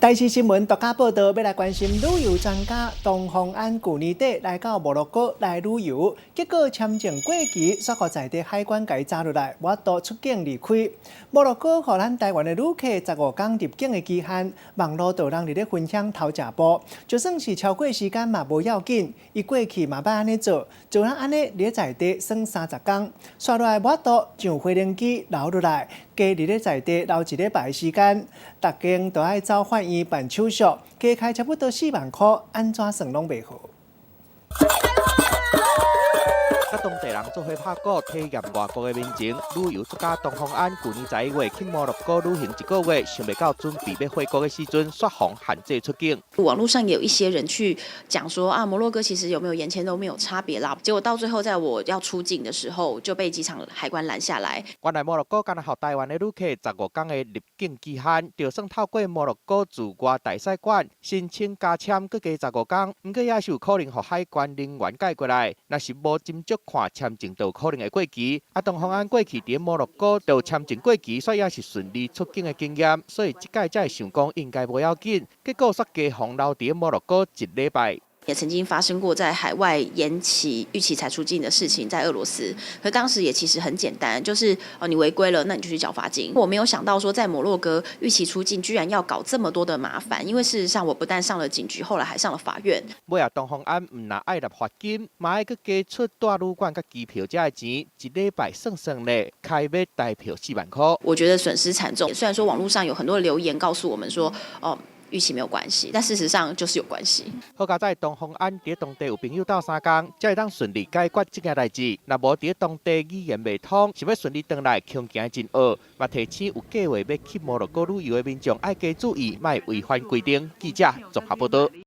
台视新闻独家报道，要来关心旅游专家东方安去年底来到摩洛哥来旅游，结果签证过期，煞互在地海关给查落来，无度出境离开。摩洛哥互咱台湾的旅客15天入境的期限，网络就人伫咧分享头食步，就算是超过时间嘛无要紧，伊过去嘛捌安尼做，就咱安尼伫在地算30天，刷落来无度上飞行机留落来，加伫咧在地留1礼拜的时间，逐间都爱走法院办手续，加开差不多4万块，安怎算拢袂好。甲当地人做伙拍鼓，体验外国的民情。旅游作家东方安去年11月去摩洛哥旅行1个月，想袂到准备要回国的时阵，雪防限制出境。网络上也有一些人去讲说啊，摩洛哥其实有没有延签都没有差别啦。结果到最后，在我要出境的时候，就被机场海关拦下来。原来摩洛哥敢若予台湾的旅客15天的入境期限，就算透过摩洛哥驻外大使馆申请加签，搁加15天，不过也是有可能予海关人员改过来。若是无斟酌看签证，就有可能会过期。东方安过去伫摩洛哥就签证过期，所以也是顺利出境的经验，所以这届才会想讲应该无要紧。结果煞加防留伫摩洛哥1礼拜。也曾经发生过在海外延期逾期才出境的事情，在俄罗斯。可当时也其实很简单，就是你违规了，那你就去缴罚金。我没有想到说，在摩洛哥逾期出境居然要搞这么多的麻烦，因为事实上我不但上了警局，后来还上了法院。尾啊，东方安唔但爱纳罚金，嘛爱佮加出住旅馆佮机票这的钱，1礼拜算咧，开买台票4万块。我觉得损失惨重。虽然说网络上有很多留言告诉我们说，逾期没有关系，但事实上就是有关系。好佳在东方安伫当地有朋友斗3天，才会当顺利解决这件代志。若无伫当地语言未通，想要顺利回来，恐惊真学。嘛提醒有计划要去摩洛哥旅游的民众，爱加注意，莫违反规定。记者综合报道。